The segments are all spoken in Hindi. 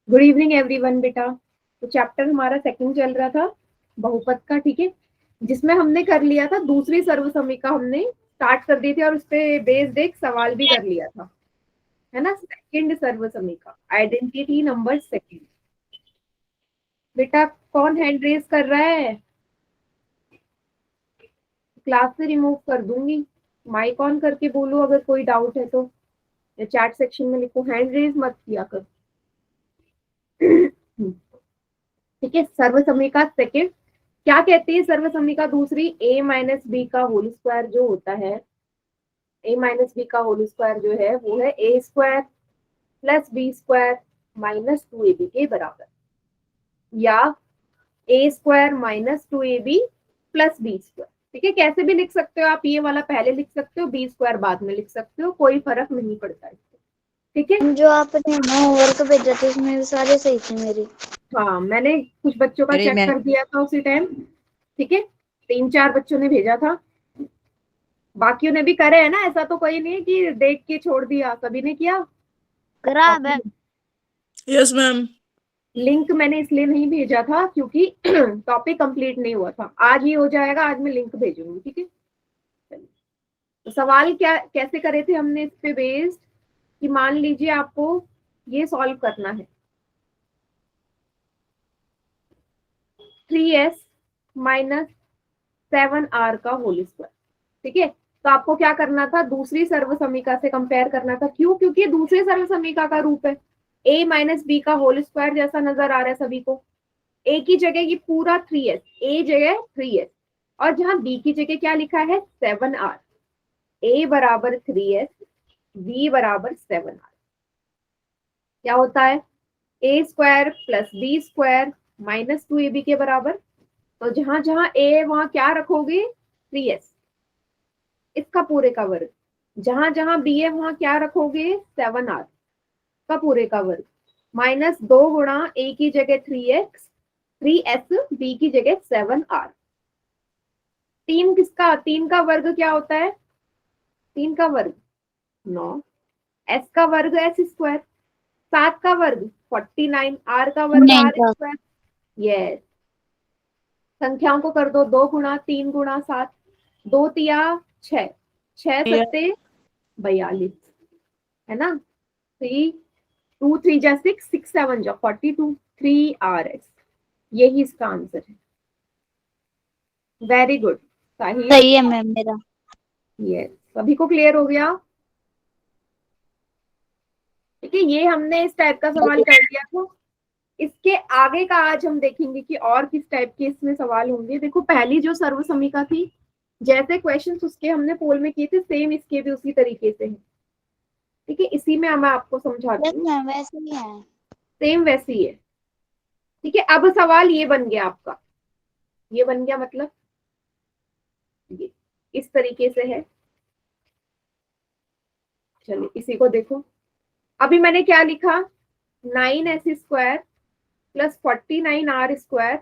गुड इवनिंग एवरीवन बेटा। तो चैप्टर हमारा सेकंड चल रहा था बहुपद का, ठीक है, जिसमें हमने कर लिया था दूसरी सर्वसमीका, हमने स्टार्ट कर दी थी और उस पे बेस्ड एक सवाल भी कर लिया था, है ना। सेकंड सर्वसमीका, आइडेंटिटी नंबर सेकंड। बेटा कौन हैंड रेज कर रहा है? क्लास से रिमूव कर दूंगी। माइक ऑन करके बोलो अगर कोई डाउट है तो, या चैट सेक्शन में लिखो, हैंड रेज मत किया कर। ठीक है, सर्वसमीका सेकंड क्या कहती है? सर्वसमीका दूसरी, a माइनस बी का होल स्क्वायर जो होता है, a माइनस बी का होल स्क्वायर जो है वो है a square plus B square minus 2ab के बराबर, या a square minus 2ab plus B square. ठीक है, कैसे भी लिख सकते हो आप, ये वाला पहले लिख सकते हो, बी स्क्वायर बाद में लिख सकते हो, कोई फर्क नहीं पड़ता इससे। ठीक है, जो आपने होमवर्क भेजा था इसमें सारे सही थे मेरे। हाँ मैंने कुछ बच्चों का चेक कर दिया था उसी टाइम। ठीक है, 3-4 बच्चों ने भेजा था, बाकियों ने भी करे है ना, ऐसा तो कोई नहीं कि देख के छोड़ दिया, सभी ने किया। करा है। Yes ma'am. लिंक मैंने इसलिए नहीं भेजा था क्योंकि टॉपिक कंप्लीट नहीं हुआ था, आज ही हो जाएगा, आज मैं लिंक भेजूंगी। ठीक है, तो सवाल क्या कैसे करे थे हमने इस पे बेस्ड, कि मान लीजिए आपको ये सॉल्व करना है, 3s माइनस 7r का होल स्क्वायर। ठीक है, तो आपको क्या करना था, दूसरी सर्वसमीका से कंपेयर करना था। क्यों? क्योंकि ये दूसरी सर्वसमीका का रूप है, a माइनस बी का होल स्क्वायर जैसा नजर आ रहा है सभी को। a की जगह ये पूरा 3s, a जगह 3s, और जहां b की जगह क्या लिखा है 7r, a बराबर 3s, b बराबर 7r। क्या होता है, a square plus B square minus 2ab के बराबर। तो जहां जहां a है वहां क्या रखोगे, 3s, इसका पूरे का वर्ग। जहां जहां बी है वहां क्या रखोगे, 7r का पूरे का वर्ग, माइनस 2 गुणा a की जगह 3x, 3s, b की जगह 7r। तीन का वर्ग क्या होता है, 3 का वर्ग 9, s का वर्ग s स्क्वायर, 7 का वर्ग 49, r का वर्ग r स्क्वायर। यस, संख्याओं को कर दो, 2 गुणा 3 गुणा 7, 2 तिया 6, 6 सत्ते 42, है ना। 3 2 3 जा 6, 6 7 जा 42, 3rs, यही इसका आंसर है। वेरी गुड, सही है मैम मेरा। यस, सभी को क्लियर हो गया। ठीक है, ये हमने इस टाइप का सवाल कर लिया था। इसके आगे का आज हम देखेंगे कि और किस टाइप के इसमें सवाल होंगे। देखो पहली जो सर्वसमीका थी, जैसे क्वेश्चंस उसके हमने पोल में किए थे, सेम इसके भी उसी तरीके से है। ठीक है, इसी में मैं आपको समझाती हूँ, वैसे ही है, सेम वैसे ही है। ठीक है, अब सवाल ये बन गया आपका, ये बन गया मतलब ये इस तरीके से है। चलिए इसी को देखो, अभी मैंने क्या लिखा, 9s square plus 49r square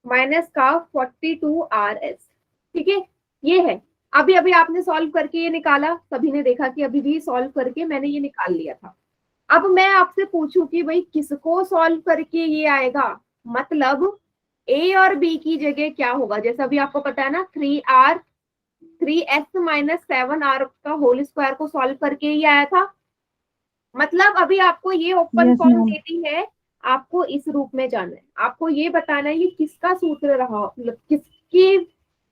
minus का 42rs। ठीक है, ये है। अभी अभी आपने सॉल्व करके ये निकाला, सभी ने देखा कि अभी भी सॉल्व करके मैंने ये निकाल लिया था। अब मैं आपसे पूछूं कि भाई किसको सॉल्व करके ये आएगा, मतलब a और b की जगह क्या होगा। जैसा अभी आपको पता है ना, 3s माइनस 7r का होल स्क्वायर को सॉल्व करके ही आया था। मतलब अभी आपको ये ओपन फॉर्म देती है, आपको इस रूप में जाना है, आपको ये बताना है ये किसका सूत्र रहा, मतलब किसकी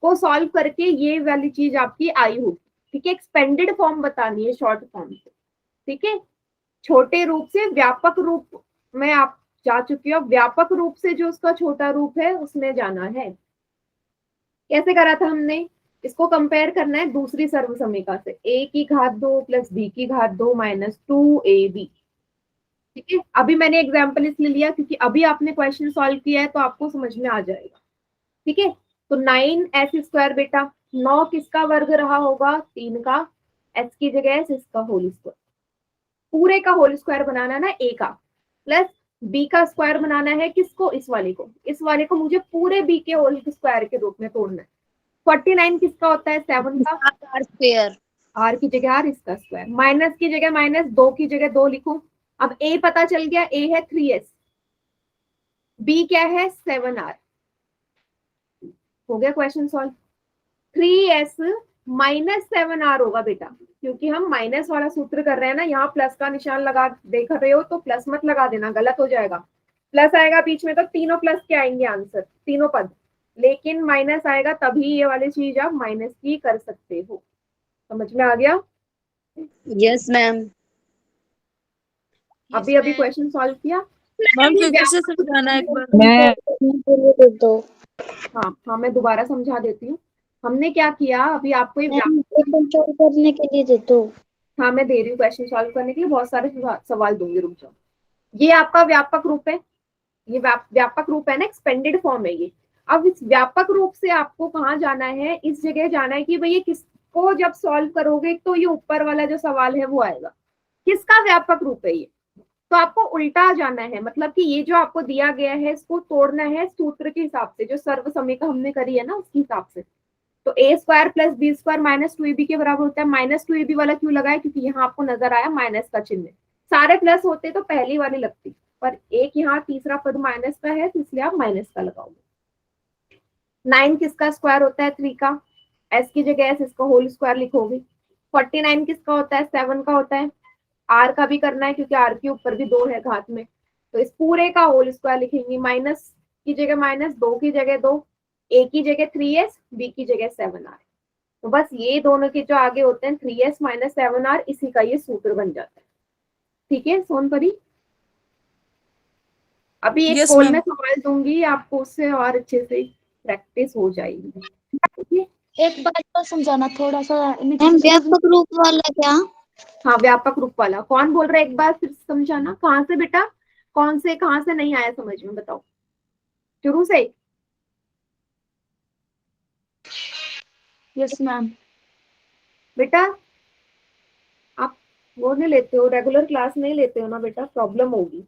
को सॉल्व करके ये वाली चीज आपकी आई होगी। ठीक है, एक्सपेंडेड फॉर्म बतानी है शॉर्ट फॉर्म से। ठीक है, छोटे रूप से व्यापक रूप में आप जा चुके हो, व्यापक रूप से जो उसका छोटा रूप है उसमें जाना है। कैसे करा था हमने, इसको कंपेयर करना है दूसरी सर्वसमीका से, a की घात 2 प्लस b की घात 2 माइनस 2ab। ठीक है, अभी मैंने एग्जाम्पल इसलिए लिया क्योंकि अभी आपने क्वेश्चन सॉल्व किया है तो आपको समझ में आ जाएगा। ठीक है, तो 9s स्क्वायर बेटा, 9 किसका वर्ग रहा होगा, 3 का, s की जगह s, इसका होल स्क्वायर, पूरे का होल स्क्वायर बनाना है ना a का, प्लस b का स्क्वायर बनाना है किसको, इस वाले को, इस वाले को मुझे पूरे b के होल स्क्वायर के रूप में तोड़ना है। 49 किसका होता है, 7 का, r स्क्वायर, r की जगह r, इसका स्क्वायर, माइनस की जगह माइनस, 2 की जगह 2 लिखूं, अब ए पता चल गया, ए है 3s, बी क्या है 7r। हो गया question solve. 3s minus 7r होगा बेटा, क्योंकि हम माइनस वाला सूत्र कर रहे हैं ना, यहाँ प्लस का निशान लगा देख रहे हो तो प्लस मत लगा देना, गलत हो जाएगा। प्लस आएगा बीच में तो तीनों प्लस के आएंगे आंसर, तीनों पद, लेकिन माइनस आएगा तभी ये वाली चीज आप माइनस की कर सकते हो। समझ में आ गया? Yes ma'am. अभी अभी क्वेश्चन सॉल्व किया। मैम ये फिर से व्यापक समझाना एक बार। मैं दो हाँ हाँ, मैं दोबारा समझा देती हूँ। हमने क्या किया, अभी आपको ये मैम कंट्रोल करने के लिए दे दो। हाँ मैं दे रही हूँ क्वेश्चन सॉल्व करने के लिए, बहुत सारे सवाल दूंगी, रुक जाओ। ये आपका व्यापक रूप है, ये व्यापक रूप है ना, एक्सपेंडेड फॉर्म है ये। अब इस व्यापक रूप से आपको कहाँ जाना है, इस जगह जाना है कि भाई ये किसको जब सॉल्व करोगे तो ये ऊपर वाला जो सवाल है वो आएगा, किसका व्यापक रूप है ये। तो आपको उल्टा जाना है, मतलब कि ये जो आपको दिया गया है इसको तोड़ना है सूत्र के हिसाब से, जो सर्व समीकरण हमने करी है ना उसके हिसाब से। तो a square plus B square minus 2ab के बराबर होता है। माइनस 2ab वाला क्यों लगाया, क्योंकि यहाँ आपको नजर आया माइनस का चिन्ह, सारे प्लस होते तो पहली वाली लगती, पर एक यहाँ तीसरा पद माइनस का है तो इसलिए आप माइनस का लगाओगे। 9 किसका स्क्वायर होता है, 3 का, एस की जगह एस, इसका होल स्क्वायर लिखोगे। 49 किसका होता है, 7 का होता है। आर का भी करना है क्योंकि आर के ऊपर भी 2 है घात में, तो इस पूरे का होल स्क्वायर लिखेंगे। माइनस की जगह माइनस, 2 की जगह 2, ए की जगह 3s, बी की जगह 7r। तो बस ये दोनों के जो आगे होते हैं 3s माइनस 7r, इसी का ये सूत्र बन जाता है। ठीक है सोनपरी? अभी एक यस पोल में मैम। सवाल दूंगी आपको, उससे और अच्छे से प्रैक्टिस हो जाएगी। ठीक है? एक बार तो समझाना थोड़ा सा। मैम व्यापक रूप वाला क्या? हाँ व्यापक रूप वाला कौन बोल रहा है, एक बार फिर समझाना। कहाँ से बेटा, कौन से कहाँ से नहीं आया समझ में, बताओ शुरू से। Yes ma'am. बेटा आप वो नहीं लेते हो, रेगुलर क्लास नहीं लेते हो ना बेटा, प्रॉब्लम होगी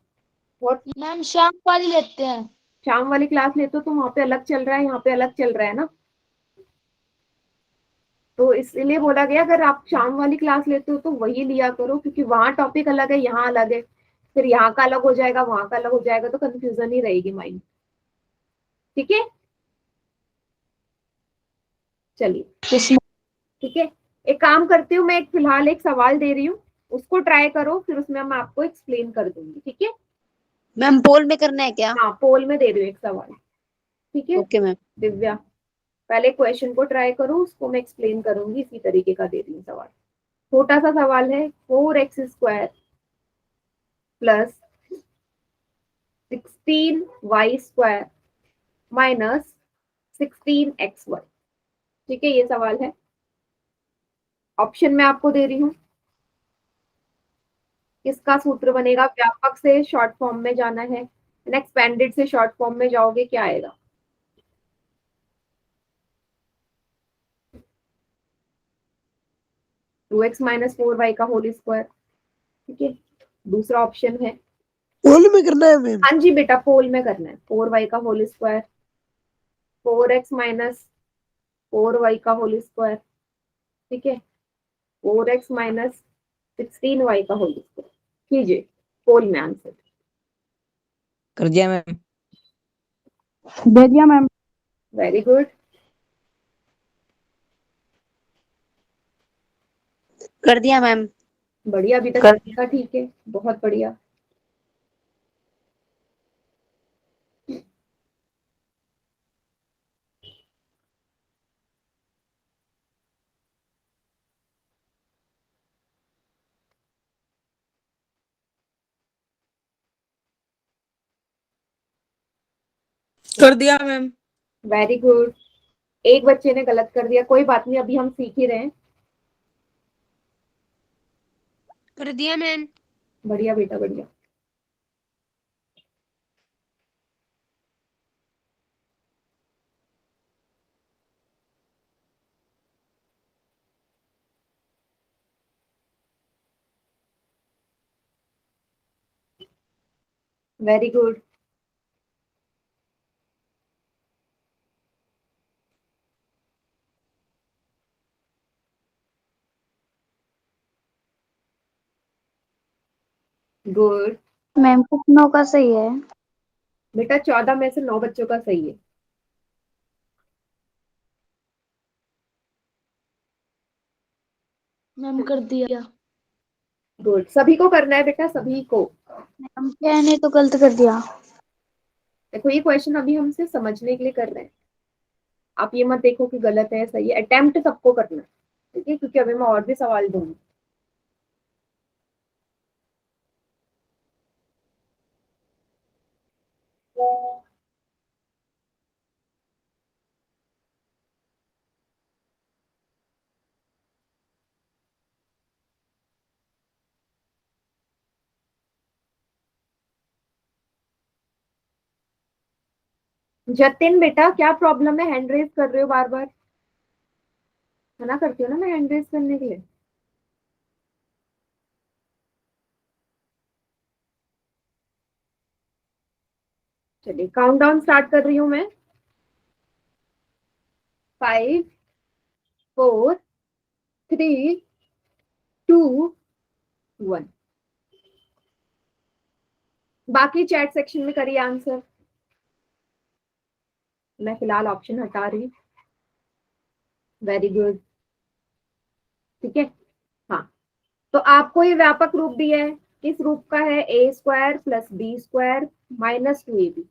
बहुत। मैम शाम वाली लेते हैं। शाम वाली क्लास लेते हो तो वहां पे अलग चल रहा है, यहाँ पे अलग चल रहा है ना, तो इसलिए बोला गया अगर आप शाम वाली क्लास लेते हो तो वही लिया करो, क्योंकि वहां टॉपिक अलग है, यहाँ अलग है, फिर यहाँ का अलग हो जाएगा वहां का अलग हो जाएगा, तो कंफ्यूजन ही रहेगी माइंड। ठीक है, चलिए। Yes ma'am. ठीक है, एक काम करती हूँ मैं, एक फिलहाल एक सवाल दे रही हूँ, उसको ट्राई करो, फिर उसमें मैं आपको एक्सप्लेन कर दूंगी। ठीक है? मैम पोल में करना है क्या? हाँ पोल में दे रही हूँ एक सवाल। ठीक है ओके मैम। दिव्या, पहले क्वेश्चन को ट्राई करो, उसको मैं एक्सप्लेन करूंगी, इसी तरीके का दे रही हूँ सवाल। छोटा सा सवाल है, 4x² plus 16y² minus 16xy। ठीक है, ये सवाल है, ऑप्शन मैं आपको दे रही हूँ। किसका सूत्र बनेगा, व्यापक से शॉर्ट फॉर्म में जाना है, एक्सपेंडेड से शॉर्ट फॉर्म में जाओगे, क्या आएगा? 2x माइनस 4y का होल स्क्वायर। ठीक है, दूसरा ऑप्शन है, पोल में करना है मैम। हाँ जी बेटा पोल में करना है, 4y का whole square, 4x minus 4y का होल स्क्वायर। ठीक है, 4x माइनस 16y का होल स्क्वायर कीजिए पोल में आंसर। कर दिया मैम। दे दिया मैम। वेरी गुड, कर दिया मैम। बढ़िया, अभी तक कर का ठीक है, बहुत बढ़िया। कर दिया मैम। वेरी गुड, एक बच्चे ने गलत कर दिया, कोई बात नहीं, अभी हम सीख ही रहे हैं। कर दिया मैम। बढ़िया बेटा बढ़िया। वेरी गुड, गुड मैम कितनों का सही है? बेटा, 14 में से 9 बच्चों का सही है। मैम कर दिया। गुड, सभी को करना है बेटा, सभी को। मैम मैंने तो गलत कर दिया। देखो ये क्वेश्चन अभी हमसे समझने के लिए कर रहे हैं, आप ये मत देखो कि गलत है सही है, अटेम्प्ट सबको करना है, ठीक है, क्योंकि अभी मैं और भी सवाल दूंगी। जतिन बेटा, क्या प्रॉब्लम है, हैंड रेज कर रहे हो बार बार? मना करती हो ना मैं हैंड रेज करने के लिए। चलिए काउंट डाउन स्टार्ट कर रही हूं मैं। 5 4 3 2 1। बाकी चैट सेक्शन में करिए आंसर, मैं फिलहाल ऑप्शन हटा रही हूँ। वेरी गुड, ठीक है। हाँ, तो आपको ये व्यापक रूप दिया है, किस रूप का है? A square plus B square minus 2ab,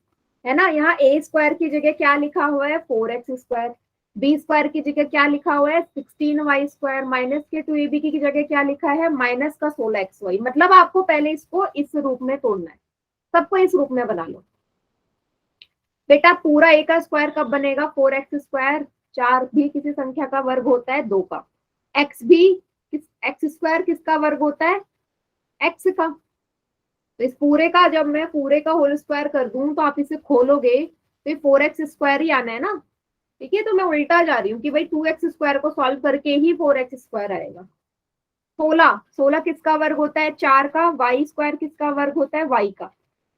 है ना। यहाँ ए स्क्वायर की जगह क्या लिखा हुआ है? 4x square. बी स्क्वायर की जगह क्या लिखा हुआ है? 16y square. माइनस के 2ab की जगह क्या लिखा है? माइनस का 16xy। मतलब आपको पहले इसको इस रूप में तोड़ना है, सबको इस रूप में बना लो। बेटा पूरा ए का स्क्वायर कब बनेगा? 4x square. 4 भी किसी संख्या का वर्ग होता है, 2 का। एक्स भी, एक्स स्क्वायर किसका वर्ग होता है? एक्स का। तो इस पूरे का जब मैं पूरे का होल स्क्वायर कर दूं तो आप इसे खोलोगे तो ये 4x स्क्वायर ही आना है ना, ठीक है। तो मैं उल्टा जा रही हूँ कि भाई 2x स्क्वायर को सॉल्व करके ही 4x स्क्वायर आएगा। 16, 16 किसका वर्ग होता है? 4 का। वाई स्क्वायर किसका वर्ग होता है? वाई का।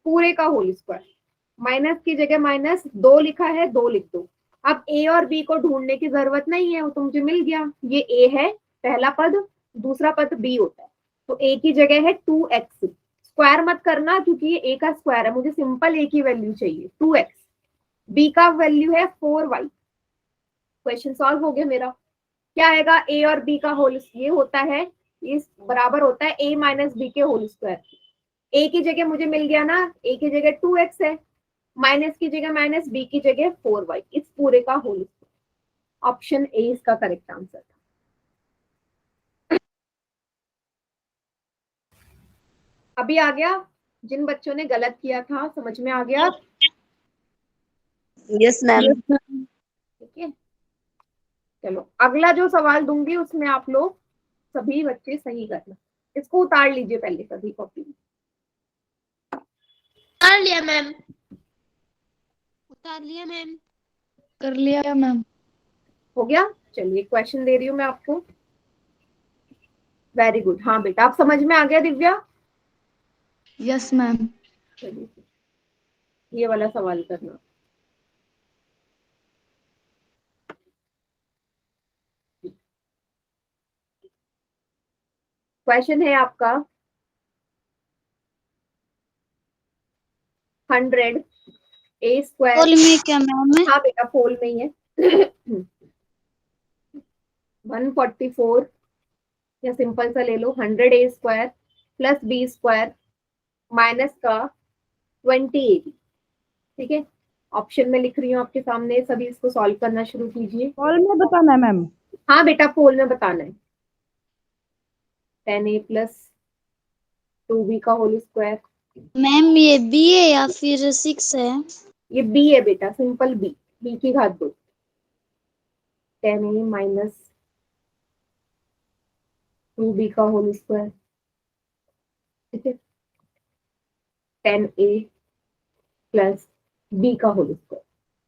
पूरे का होल स्क्वायर। माइनस की जगह माइनस 2 लिखा है, 2 लिख दो। अब ए और बी को ढूंढने की जरूरत नहीं है, वो तो मुझे मिल गया। ये ए है पहला पद, दूसरा पद बी होता है। तो ए की जगह है 2x। स्क्वायर मत करना क्योंकि ये ए का स्क्वायर है, मुझे सिंपल ए की वैल्यू चाहिए 2x। बी का वैल्यू है 4y। क्वेश्चन सॉल्व हो गया मेरा। क्या आएगा? ए और बी का होल, ये होता है, ये बराबर होता है ए माइनस बी के होल स्क्वायर। ए की जगह मुझे मिल गया ना, ए की जगह 2x है, माइनस की जगह माइनस, बी की जगह 4y, इस पूरे का होल स्क्वायर। ऑप्शन ए इसका करेक्ट आंसर था। अभी आ गया? जिन बच्चों ने गलत किया था समझ में आ गया? Yes ma'am. ठीक है, चलो अगला जो सवाल दूंगी उसमें आप लोग सभी बच्चे सही करना। इसको उतार लीजिए पहले सभी कॉपी में। उतार लिया मैम। उतार लिया मैम। कर लिया मैम। हो गया? चलिए क्वेश्चन दे रही हूँ मैं आपको। वेरी गुड, हाँ बेटा आप समझ में आ गया दिव्या? Yes ma'am. चलिए ये वाला सवाल करना। क्वेश्चन है आपका 100 ए स्क्वायर। होल में क्या मैम है? हाँ बेटा फोल में ही है। 144, या सिंपल सा ले लो 100 a square plus B square minus का 20ab, ठीक है। ऑप्शन में लिख रही हूँ आपके सामने, सभी इसको सॉल्व करना शुरू कीजिए। कॉल में बताना है मैम। हाँ बेटा फोल में बताना है। 10a प्लस 2b का होल स्क्वायर। मैम ये बी है या फिर 6 है? ये बी है बेटा, सिंपल बी, बी की घात 2। 10a माइनस 2b का होल स्क्वायर, ठीक है। 10a प्लस बी का होल स्क्वायर,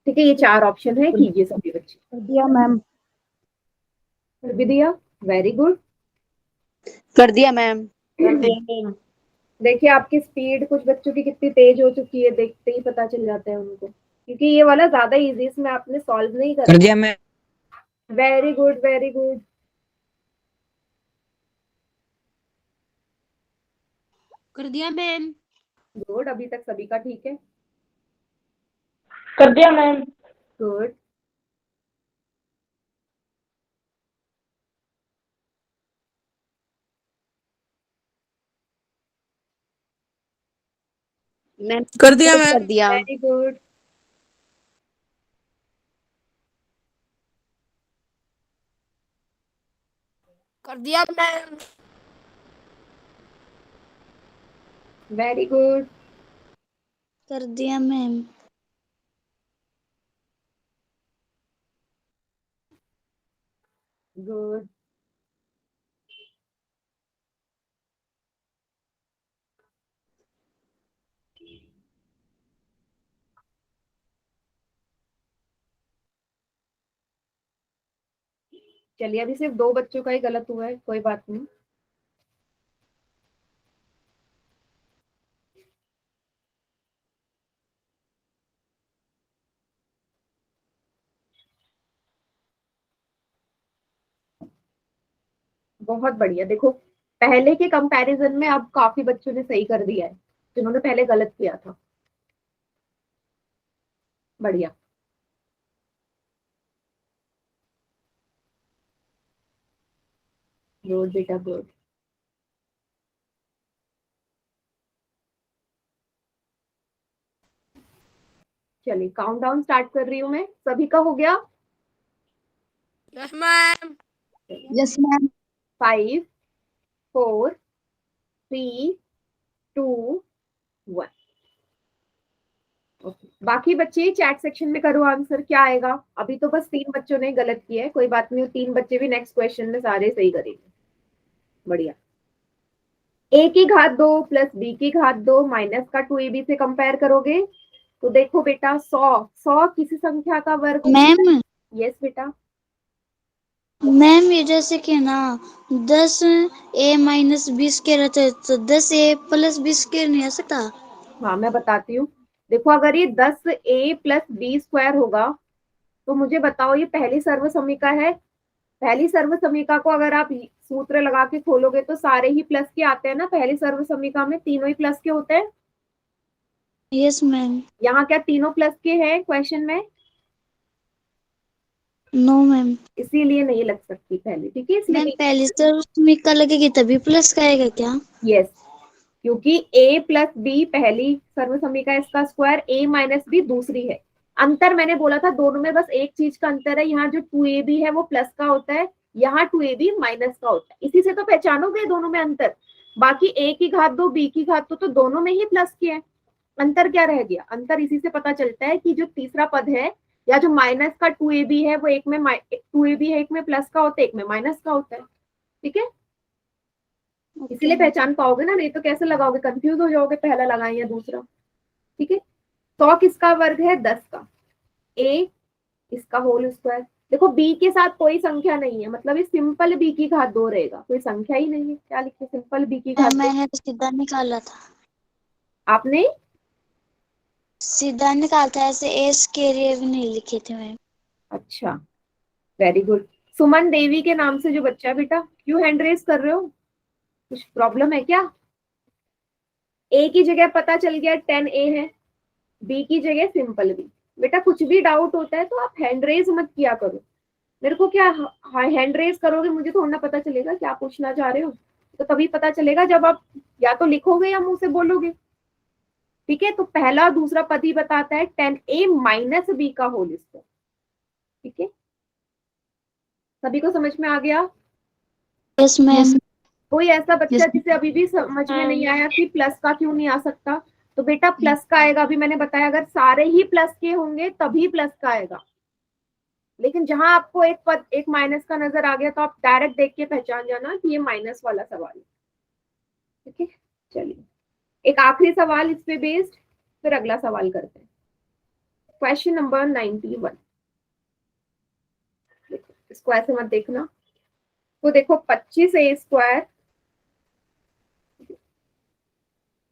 ठीक है। ये 4 ऑप्शन है, कीजिए सभी बच्चे। कर दिया मैम। कर भी दिया? Very good. कर दिया मैम। कर दिया मैम। देखिए आपकी स्पीड कुछ बच्चों की कितनी तेज हो चुकी है, देखते ही पता चल जाता है उनको, क्योंकि ये वाला ज्यादा इजी, इसमें आपने सॉल्व नहीं कर करा। दिया ma'am. Very good very good. कर दिया मैम। गुड, अभी तक सभी का ठीक है। कर दिया मैम। गुड। मैम कर दिया मैम। कर दिया। Very good. कर दिया मैम। Very good. कर दिया मैम। गुड। चलिए, अभी सिर्फ 2 बच्चों का ही गलत हुआ है, कोई बात नहीं। बहुत बढ़िया। देखो, पहले के कंपैरिजन में अब काफी बच्चों ने सही कर दिया है, जिन्होंने पहले गलत किया था। बढ़िया। गुड बेटा, गुड। चलिए, काउंटडाउन स्टार्ट कर रही हूँ मैं। सभी का हो गया? Yes ma'am. Yes ma'am. 5 4 3 2 1। बाकी बच्चे चैट सेक्शन में करो आंसर, क्या आएगा। अभी तो बस 3 बच्चों ने गलत किया है, कोई बात नहीं, 3 बच्चे भी नेक्स्ट क्वेश्चन में सारे सही करेंगे। बढ़िया। a की घात 2 प्लस b की घात 2 माइनस का 2ab से कंपेयर करोगे तो देखो बेटा, 100 किसी संख्या का वर्ग। मैम यस बेटा। मैम ये जैसे कि ना 10a-20 के रहते हैं, तो 10a+20 के नहीं आ सकता। हाँ, मैं बताती हूँ। देखो, अगर ये 10a+b² होगा तो मुझे बताओ, ये पहली सर्वसमीका है। पहली सर्वसमीका को अगर आप सूत्र लगा के खोलोगे तो सारे ही प्लस के आते हैं ना। पहली सर्वसमीका में तीनों ही प्लस के होते हैं। Yes ma'am. यहाँ क्या तीनों प्लस के हैं क्वेश्चन में? No ma'am. इसीलिए नहीं लग सकती पहले, ठीक है, इसलिए मैम नहीं। पहली सर्वसमीका लगेगी तभी प्लस का आएगा क्या? यस, क्योंकि a+b पहली सर्वसमीका, इसका स्क्वायर a-b दूसरी है। अंतर मैंने बोला था, दोनों में बस एक चीज का अंतर है, यहाँ जो 2ab है वो प्लस का होता है, यहाँ 2ab माइनस का होता है। इसी से तो पहचानोगे दोनों में अंतर। बाकी a की घात 2 b की घात 2 तो दोनों में ही प्लस के है। अंतर क्या रह गया? अंतर इसी से पता चलता है कि जो तीसरा पद है, या जो माइनस का 2ab है, वो एक में 2ab है, एक में प्लस का होता है, एक में माइनस का होता है। ठीक है, इसीलिए पहचान पाओगे ना, नहीं तो कैसे लगाओगे, कंफ्यूज हो जाओगे, पहला लगाए या दूसरा। ठीक है। 100 किसका वर्ग है? 10 का। a इसका होल स्क्वायर। देखो, b के साथ कोई संख्या नहीं है, मतलब ये सिंपल b की घात 2 रहेगा, कोई संख्या ही नहीं है। क्या लिखे? सिंपल b की घात 2। मैंने तो सीधा निकाला था। आपने? सीधा निकाला था, ऐसे एस के लिए भी नहीं लिखे थे मैम। अच्छा, वेरी गुड। सुमन देवी के नाम से जो बच्चा है, बेटा क्यों हैंड रेस कर रहे हो? कुछ प्रॉब्लम है क्या? a की जगह पता चल गया 10a है, b की जगह सिंपल b। बेटा कुछ भी डाउट होता है तो आप हैंड रेज मत किया करो। मेरे को क्या, हैंड रेज करोगे मुझे थोड़ा ना पता चलेगा क्या पूछना चाह रहे हो। तो तभी पता चलेगा जब आप या तो लिखोगे या मुंह से बोलोगे। ठीक है, तो पहला और दूसरा पद ही बताता है 10a-b का होल स्क्वायर। ठीक है, सभी को समझ में आ गया? Yes ma'am. कोई ऐसा बच्चा जिसे अभी भी समझ में नहीं आया कि प्लस का क्यों नहीं आ सकता? तो बेटा प्लस का आएगा, अभी मैंने बताया, अगर सारे ही प्लस के होंगे तभी प्लस का आएगा। लेकिन जहां आपको एक पद एक माइनस का नजर आ गया तो आप डायरेक्ट देख के पहचान जाना कि ये माइनस वाला सवाल है। ठीक है, चलिए एक आखिरी सवाल इस पे बेस्ड, फिर अगला सवाल करते हैं। Question number 91। इसको ऐसे मत देखना। तो देखो, 25a²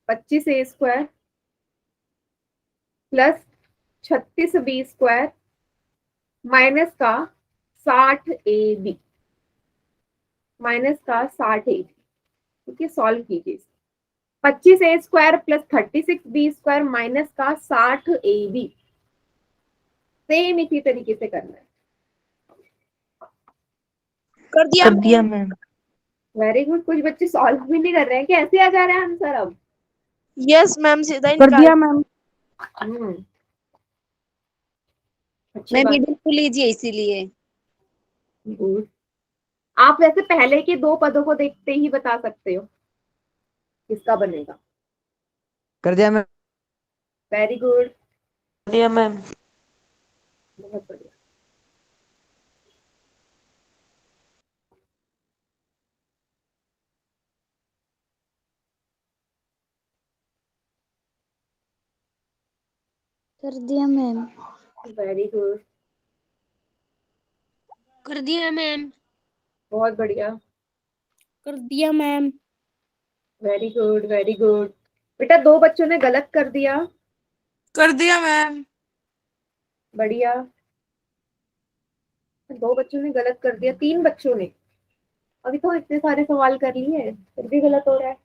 25a² plus 36b² minus का 60ab, माइनस का 60ab। ठीक है, सॉल्व कीजिए। 25a² प्लस 36b² माइनस का 60ab। सेम इसी तरीके से करना है। कर दिया मैम। Very good. कुछ बच्चे सॉल्व भी नहीं कर रहे हैं, कैसे आ जा रहे हैं आंसर अब? यस मैम, सीधा ही कर दिया मैम। अच्छी मैं बात। बिल्कुल लीजिए इसीलिए। गुड। आप वैसे पहले के 2 पदों को देखते ही बता सकते हो किसका बनेगा। कर दिया मैम। वेरी गुड, कर दिया मैम। बहुत बढ़िया। कर दिया मैम। वेरी गुड, कर दिया मैम। बहुत बढ़िया। कर दिया ma'am. Very good, very good. बेटा 2 बच्चों ने गलत कर दिया। कर दिया मैम। बढ़िया। 2 बच्चों ने गलत कर दिया, 3 बच्चों ने। अभी तो इतने सारे सवाल कर लिए फिर भी गलत हो रहा है।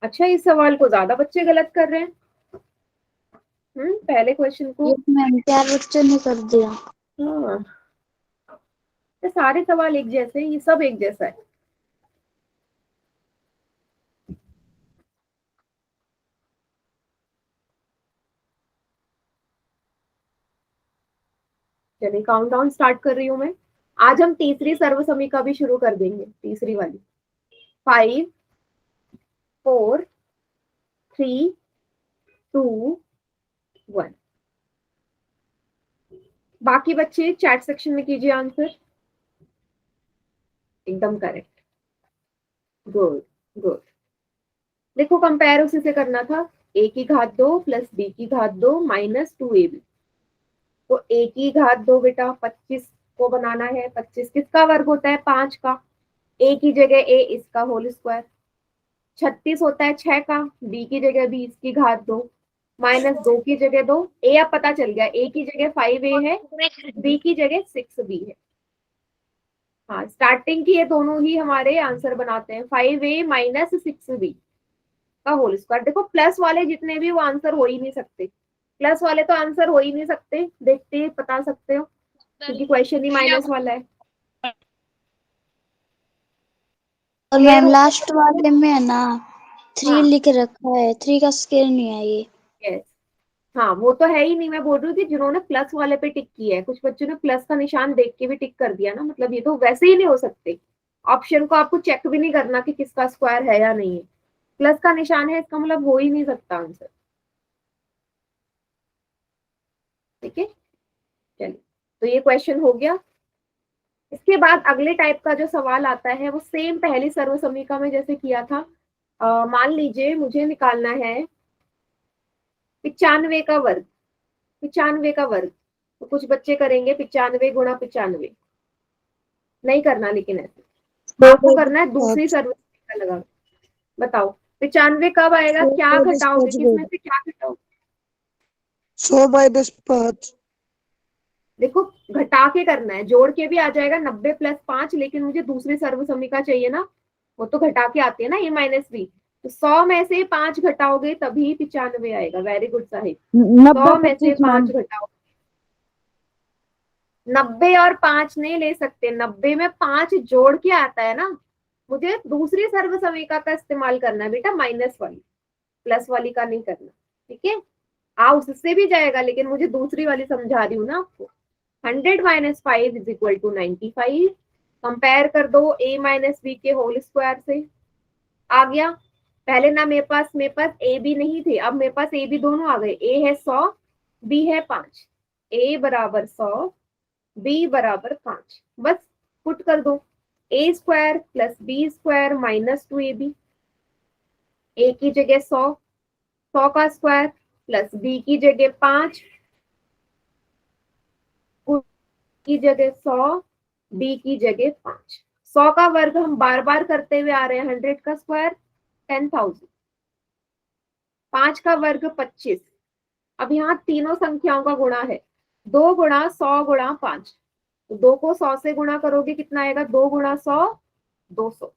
अच्छा, इस सवाल को ज्यादा बच्चे गलत कर रहे हैं। पहले क्वेश्चन को। यस मैम, 4 बच्चों ने कर दिया। हाँ, ये सारे सवाल एक जैसे हैं, ये सब एक जैसा है। चलिए काउंटडाउन स्टार्ट कर रही हूं मैं। आज हम तीसरी सर्वसमीका भी शुरू कर देंगे, तीसरी वाली। 5 4 3 2 1। बाकी बच्चे चैट सेक्शन में कीजिए आंसर। एकदम करेक्ट। Good good. देखो कंपेयर उसी से करना था। a की घात 2 प्लस b की घात 2 माइनस 2ab। तो a की घात 2 बेटा 25 को बनाना है। 25 किसका वर्ग होता है? 5 का। a की जगह a इसका होल स्क्वायर। 36 होता है 6 का। b की जगह b इसकी घात 2 माइनस 2 की जगह 2। a अब पता चल गया, a की जगह 5a है, b की जगह 6b है। हाँ, स्टार्टिंग की ये दोनों ही हमारे आंसर बनाते हैं। 5a माइनस 6b का होल स्क्वायर। देखो प्लस वाले जितने भी वो आंसर हो ही नहीं सकते। प्लस वाले तो आंसर हो ही नहीं सकते, देखते ही बता सकते हो क्योंकि क्वेश्चन ही माइनस वाला है। और क्लियर मैम हो? लास्ट वाले में है ना 3 हाँ, लिख रखा है, 3 का स्केल नहीं है ये। यस। हाँ, वो तो है ही नहीं। मैं बोल रही थी जिन्होंने प्लस वाले पे टिक किया है, कुछ बच्चों ने प्लस का निशान देख के भी टिक कर दिया ना, मतलब ये तो वैसे ही नहीं हो सकते। ऑप्शन को आपको चेक भी नहीं करना कि किसका स्क्वायर है या नहीं है। प्लस का निशान है इसका मतलब हो ही नहीं सकता आंसर। ठीक है, चलिए तो ये क्वेश्चन हो गया। इसके बाद अगले टाइप का जो सवाल आता है वो सेम पहली सर्वसमीका में जैसे किया था। मान लीजिए मुझे निकालना है 95 का वर्ग। 95 का वर्ग, तो कुछ बच्चे करेंगे 95 गुणा 95। नहीं करना लेकिन ऐसे आपको करना है दूसरी सर्वसमीका लगा। बताओ 95 कब आएगा? क्या घटाओगे, किसमें से क्या घटाओगे? 100/10 देखो घटा के करना है, जोड़ के भी आ जाएगा 90 प्लस 5, लेकिन मुझे दूसरी सर्वसमीका चाहिए ना, वो तो घटा के आती है ना a माइनस बी। तो 100 में से 5 घटाओगे तभी 95 आएगा। Very good Sahib. 100 में से 5 घटाओगे। 90 और 5 नहीं ले सकते, 90 में 5 जोड़ के आता है ना। मुझे दूसरी सर्वसमीका का इस्तेमाल करना है बेटा, माइनस वाली, प्लस वाली का नहीं करना। ठीक है, उससे भी जाएगा लेकिन मुझे दूसरी वाली समझा रही हूँ ना आपको। 100 minus 5 is equal to 95। Compare कर दो a माइनस बी के होल स्क्वायर से। आ गया। पहले ना मेरे पास a b नहीं थे, अब मेरे पास a b दोनों आ गए। a है 100, b है 5। a बराबर 100, b बराबर 5। बस पुट कर दो। a square plus b square minus 2ab। a की जगह 100, 100 का स्क्वायर प्लस b की जगह 5, की जगह 100, b की जगह 5। 100 का वर्ग हम बार बार करते हुए आ रहे हैं, 100 का स्क्वायर 10,000, 5 का वर्ग 25। अब यहाँ तीनों संख्याओं का गुणा है, 2 गुणा 100 गुणा 5, तो 2 को 100 से गुणा करोगे कितना आएगा, 2 गुणा 100 200,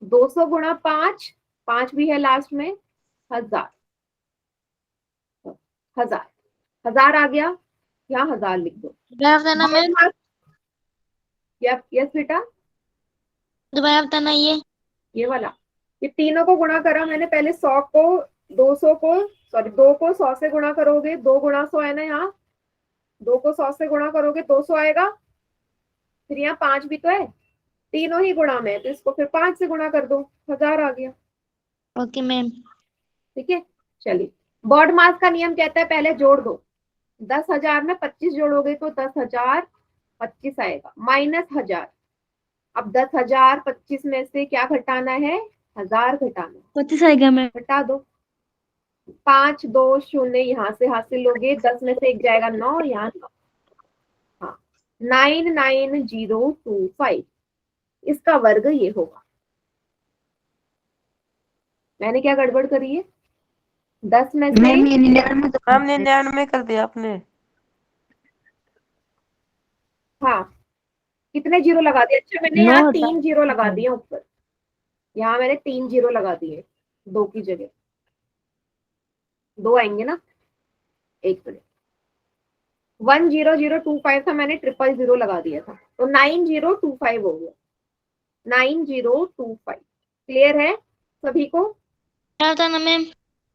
200 गुणा 5, 5 भी है लास्ट में, 1000, 1000, 1000 आ गया, यहाँ 1000 लिख दो। दोबारा बताना मैम, यस बेटा, दोबारा बताना ये वाला, ये तीनों को गुणा करा मैंने, पहले 100 को 200 को, सॉरी 2 को 100 से गुणा करोगे, 2 गुणा 100 है ना, यहाँ 2 को 100 से गुणा करोगे 200 आएगा, फिर यहाँ 5 भी तो है, तीनों ही गुणा में है, तो इसको फिर 5 से गुणा कर दो, 1000 आ गया। Okay ma'am. ठीक है, चलिए, बॉड मास का नियम कहता है पहले जोड़ दो, 10,000 में 25 जोड़ोगे तो 10,025 आएगा, माइनस 1000। अब 10,000 25 में से क्या घटाना है, 1000 घटाना है, 25 आएगा मैम। घटा दो, 5 2 0 यहाँ से हासिल लोगे, 10 में से एक जाएगा 9, यहाँ 9, हाँ 99025, इसका वर्ग ये होगा। मैंने क्या गड़बड़ करी है, 10 में से मैम 99 कर दिया आपने। हाँ कितने जीरो लगा दिए, अच्छा मैंने यहाँ 3 जीरो लगा दिए ऊपर, यहाँ मैंने 3 जीरो लगा दिए, 2 की जगह 2 आएंगे ना, एक मिनट, 10025 था, मैंने 000 लगा दिया था, तो 9025 हो गया, 9025। क्लियर है सभी को, क्या बताना मैम?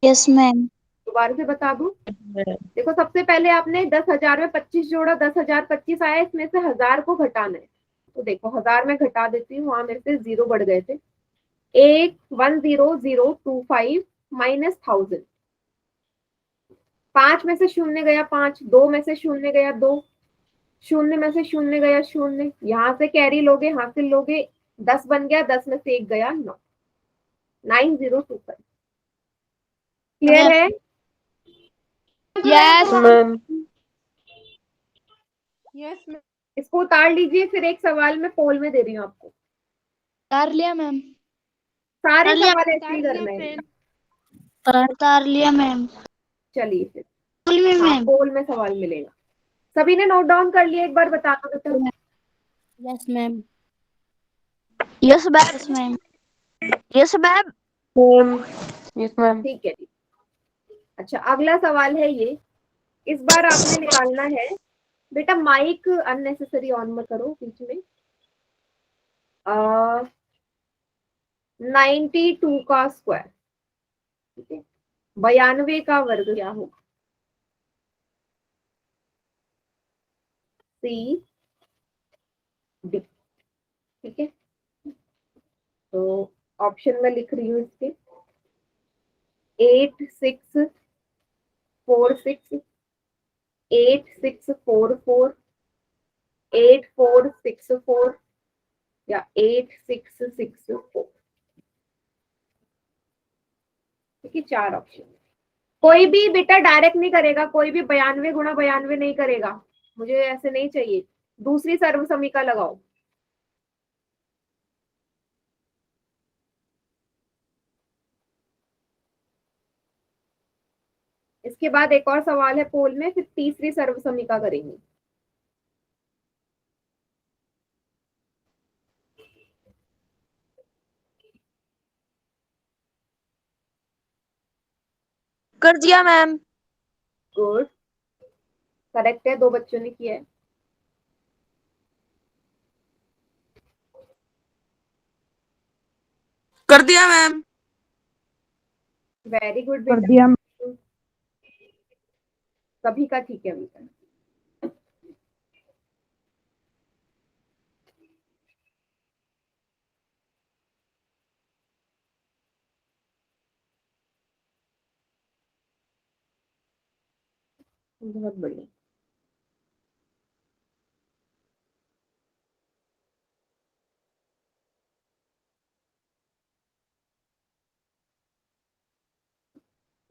Yes ma'am. दोबारा से बता दूं, देखो सबसे पहले आपने 10,000 में 25 जोड़ा, 10,025 आया, इसमें से 1000 को घटाना है, तो देखो 1000 में घटा देती हूँ, वहां मेरे से 0 बढ़ गए थे, 110,025 माइनस 1000, 5 में से शून्य गया 5, 2 में से शून्य गया 2, शून्य में से शून्य गया शून्य, यहाँ से कैरी लोगे हासिल लोगे, 10 बन गया, 10 में से एक गया 9, 9025। क्लियर है, यस मैम इसको उतार लीजिए, फिर एक सवाल मैं पोल में दे रही हूँ आपको, उतार लिया मैम। सारे उतार लिया, सवाल ऐसे ही करने हैं। उतार लिया मैम। चलिए फिर, स्कूल में हाँ मैम। पोल में सवाल मिलेगा, सभी ने नोट डाउन कर लिया, एक बार बता दो बेटा। Yes ma'am. Yes ma'am. Yes ma'am. Yes ma'am. ठीक है जी, अच्छा अगला सवाल है ये, इस बार आपने निकालना है, बेटा माइक अननेसेसरी ऑन मत करो बीच में। 92 का स्क्वायर, ठीक है, 92 का वर्ग क्या होगा, सी डी, ठीक है, तो ऑप्शन में लिख रही हूँ इसके, 8646, 8644, 8464 या 8664, ठीक है, 4 ऑप्शन। कोई भी बेटा डायरेक्ट नहीं करेगा, कोई भी 92 गुणा 92 नहीं करेगा, मुझे ऐसे नहीं चाहिए, दूसरी सर्व समीका लगाओ। इसके बाद एक और सवाल है पोल में, फिर तीसरी सर्व समीका करेंगे। कर दिया मैम। गुड, करेक्ट है, 2 बच्चों ने किया है। कर दिया मैम। वेरी गुड बेटा, सभी का ठीक है अभी तक। बहुत बढ़िया,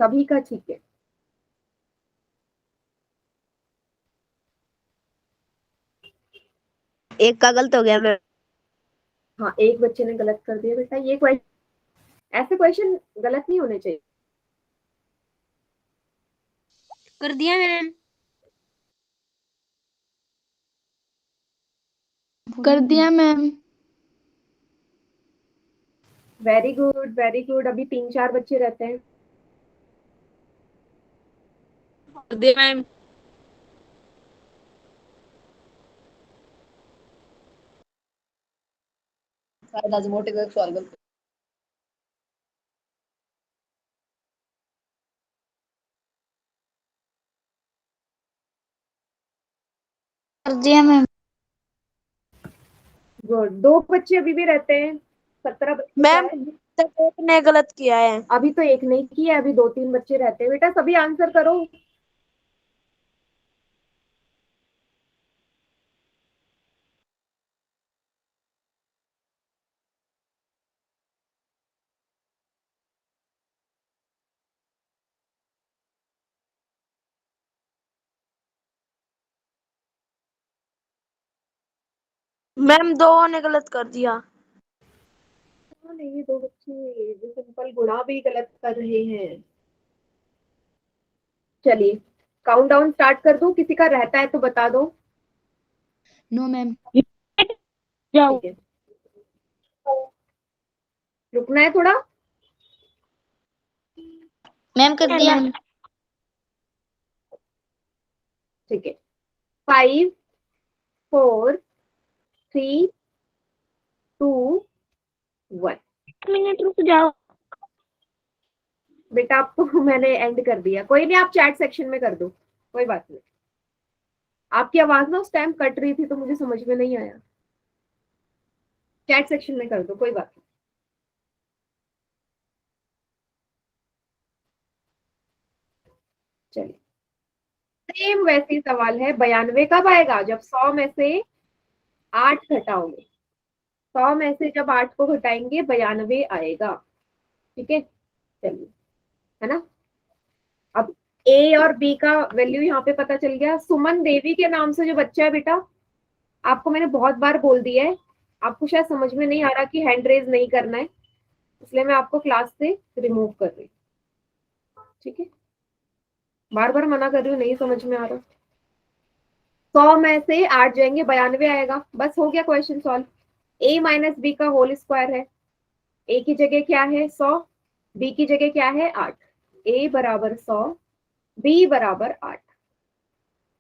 सभी का ठीक है। एक का गलत हो गया मैम। हाँ, एक बच्चे ने गलत कर दिया बेटा। ये क्वेश्चन, ऐसे क्वेश्चन गलत नहीं होने चाहिए। कर दिया मैम। कर दिया ma'am. Very good, very good. अभी 3-4 बच्चे रहते हैं। कर दिया मैम। शायद आज मोटे का एक सवाल गलत। कर दिया मैम। गुड। 2 बच्चे अभी भी रहते हैं। 17 बच्चे मैम शायद। तक एक ने गलत किया है। अभी तो एक नहीं किया, अभी 2-3 बच्चे रहते हैं बेटा। सभी आंसर करो। मैम 2 ने गलत कर दिया। हाँ, नहीं, 2 बच्चे जो सिंपल गुणा भी गलत कर रहे हैं। चलिए, काउंट डाउन स्टार्ट कर दूं? किसी का रहता है तो बता दो। No ma'am. जाओ। ठीक है, रुकना है थोड़ा। मैम कर दिया। ठीक है, 5 4 3 2 1। मिनट रुक जाओ। बेटा आपको मैंने एंड कर दिया। कोई नहीं, आप चैट सेक्शन में कर दो, कोई बात नहीं। आपकी आवाज ना उस टाइम कट रही थी तो मुझे समझ में नहीं आया। चैट सेक्शन में कर दो, कोई बात नहीं। चलिए, सेम वैसे ही सवाल है। 92 कब आएगा? जब 100 में से 8 घटाओगे। 100 में से जब 8 को घटाएंगे 92 आएगा। ठीक है, चलिए, है ना। अब ए और बी का वैल्यू यहाँ पे पता चल गया। सुमन देवी के नाम से जो बच्चा है बेटा, आपको मैंने बहुत बार बोल दिया है, आपको शायद समझ में नहीं आ रहा कि हैंड रेज नहीं करना है, इसलिए मैं आपको क्लास से रिमूव कर रही हूँ। ठीक है, बार बार मना कर रही हूँ, नहीं समझ में आ रहा। 100 में से 8 जाएंगे, 92 आएगा। बस हो गया क्वेश्चन सॉल्व। ए माइनस बी का होल स्क्वायर है। ए की जगह क्या है? 100। बी की जगह क्या है? 8। ए बराबर 100, बी बराबर 8।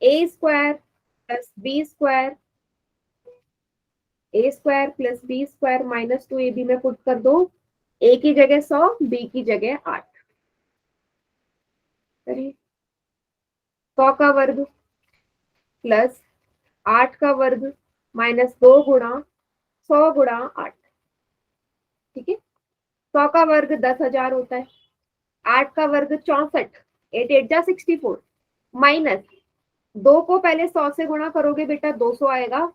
A square plus B square, a square plus B square minus 2ab में पुट कर दो। ए की जगह 100, बी की जगह 8। करिए, 100 का वर्ग प्लस 8 का वर्ग माइनस 2 गुणा 100 गुणा 8। ठीक है, 100 का वर्ग 10,000 होता है। 8 का वर्ग 64, 8 8 जा 64, माइनस 2 को पहले 100 से गुणा करोगे बेटा 200 आएगा,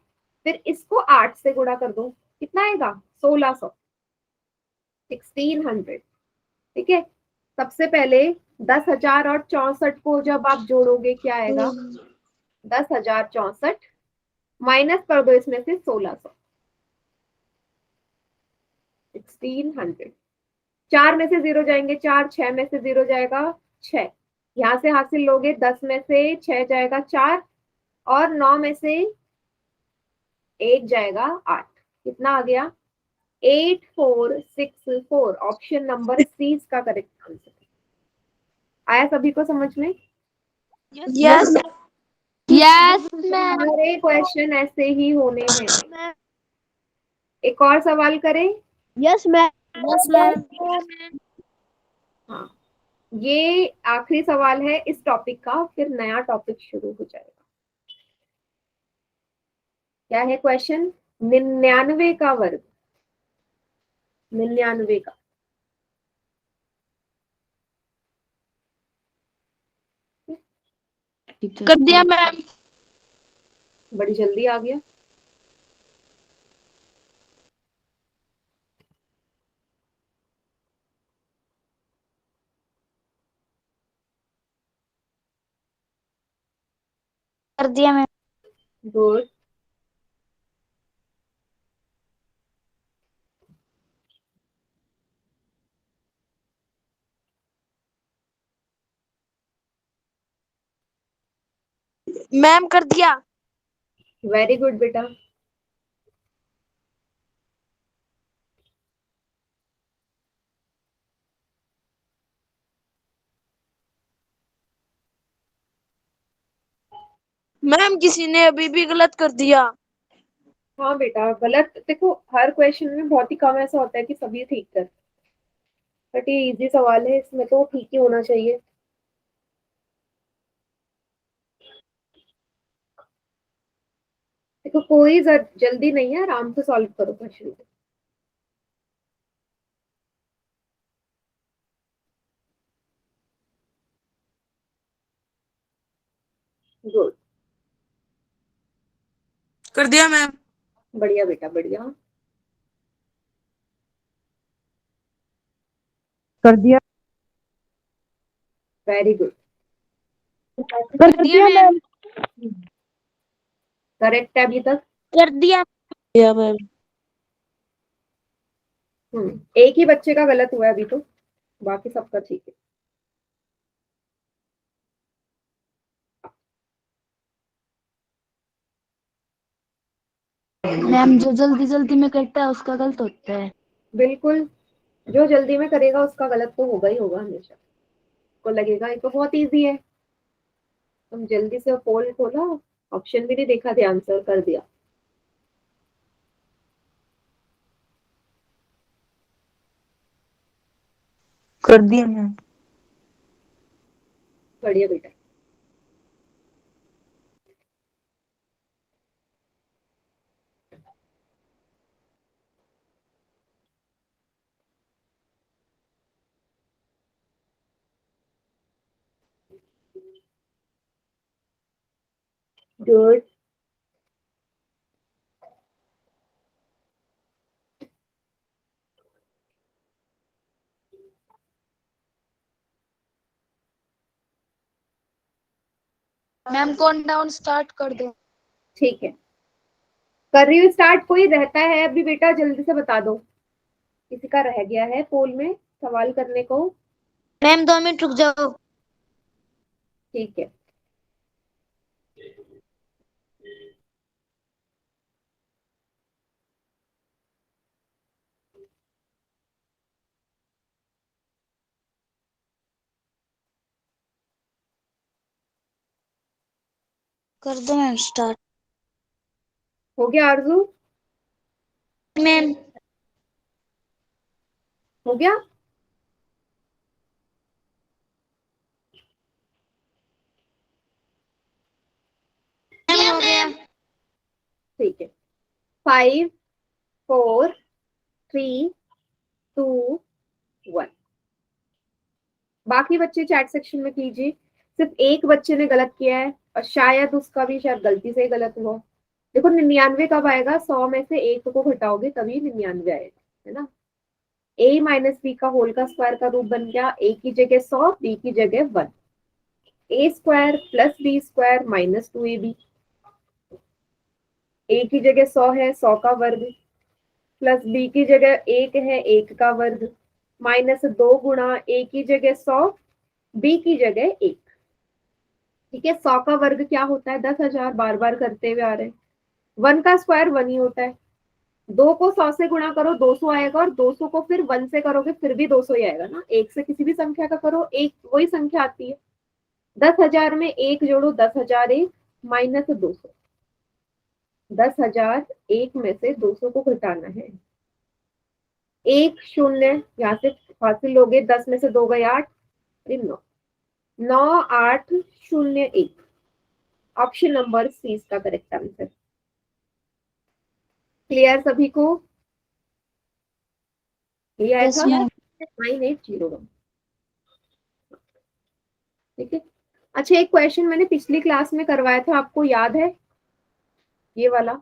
फिर इसको 8 से गुणा कर दो, कितना आएगा? 1600, 1600। ठीक है, सबसे पहले 10,000 और 64 को जब आप जोड़ोगे क्या आएगा? 10,064 माइनस कर दो इसमें से 1600, 1600। 4 में से 0 जाएंगे 4, 6 में से 0 जाएगा 6, यहां से हासिल लोगे 10 में से 6 जाएगा 4, और 9 में से 1 जाएगा 8। कितना आ गया? 8464। ऑप्शन नंबर सी इसका करेक्ट आंसर। आया सभी को समझ में? Yes yes ma'am. सारे क्वेश्चन ऐसे ही होने हैं। एक और सवाल करें? Yes ma'am. Yes ma'am. हाँ, ये आखिरी सवाल है इस टॉपिक का, फिर नया टॉपिक शुरू हो जाएगा। क्या है क्वेश्चन? 99 का वर्ग। 99 का कर दिया मैम। बड़ी जल्दी आ गया। कर दिया मैम। गुड। मैम कर दिया। वेरी गुड बेटा। मैम किसी ने अभी भी गलत कर दिया। हाँ बेटा, गलत देखो, हर क्वेश्चन में बहुत ही कम ऐसा होता है कि सभी ठीक कर, बट ये इजी सवाल है, इसमें तो ठीक ही होना चाहिए। देखो कोई जल्दी नहीं है, आराम से सॉल्व करो क्वेश्चन। गुड। कर दिया मैम। बढ़िया बेटा बढ़िया। कर दिया। Very good. कर दिया मैम। करेक्ट है अभी तक। कर दिया मैम। एक ही बच्चे का गलत हुआ है अभी तो, बाकी सबका ठीक है। मैम जो जल्दी जल्दी में करता है उसका गलत होता है। बिल्कुल, जो जल्दी में करेगा उसका गलत तो होगा ही होगा हमेशा। को लगेगा ये तो बहुत इजी है, तुम जल्दी से पोल खोला, ऑप्शन भी नहीं देखा, ध्यान से कर दिया। कर दिया मैम। बढ़िया बेटा। Good. Ma'am count down start कर दो। ठीक है, कर रही हूँ स्टार्ट। कोई रहता है अभी बेटा, जल्दी से बता दो, किसी का रह गया है पोल में सवाल करने को। मैम 2 मिनट रुक जाओ। ठीक है। कर दो मैम स्टार्ट। हो गया आरजू? मैम हो गया? हो गया। ठीक है। 5 4 3 2 1। बाकी बच्चे चैट सेक्शन में कीजिए। सिर्फ एक बच्चे ने गलत किया है, और शायद उसका भी शायद गलती से ही गलत हुआ। देखो 99 कब आएगा, 100 में से एक को घटाओगे तभी 99 आएगा, है ना। a माइनस बी का होल का स्क्वायर का रूप बन गया, a की जगह 100, b की जगह 1। a square plus B square minus 2ab। a की जगह 100 है, 100 का वर्ग, प्लस b की जगह 1 है, 1 का वर्ग, माइनस 2 गुणा a की जगह 100, b की जगह 1। ठीक है, 100 का वर्ग क्या होता है, 10,000, बार बार करते हुए आ रहे हैं। 1 का स्क्वायर 1 ही होता है। 2 को 100 से गुणा करो 200 आएगा, और 200 को फिर 1 से करोगे फिर भी 200 ही आएगा ना। एक से किसी भी संख्या का करो, एक वही संख्या आती है। 10,000 में एक जोड़ो, 10,000 एक माइनस 200। 10,000 एक में से 200 को घटाना है। एक शून्य यहाँ से हासिल लोगे, 10 में से 2 गए 8, 9 9 8 0 1। ऑप्शन नंबर सी इसका करेक्ट आंसर। क्लियर सभी को? ये आया था 9801। ठीक है। अच्छा, एक क्वेश्चन मैंने पिछली क्लास में करवाया था, आपको याद है? ये वाला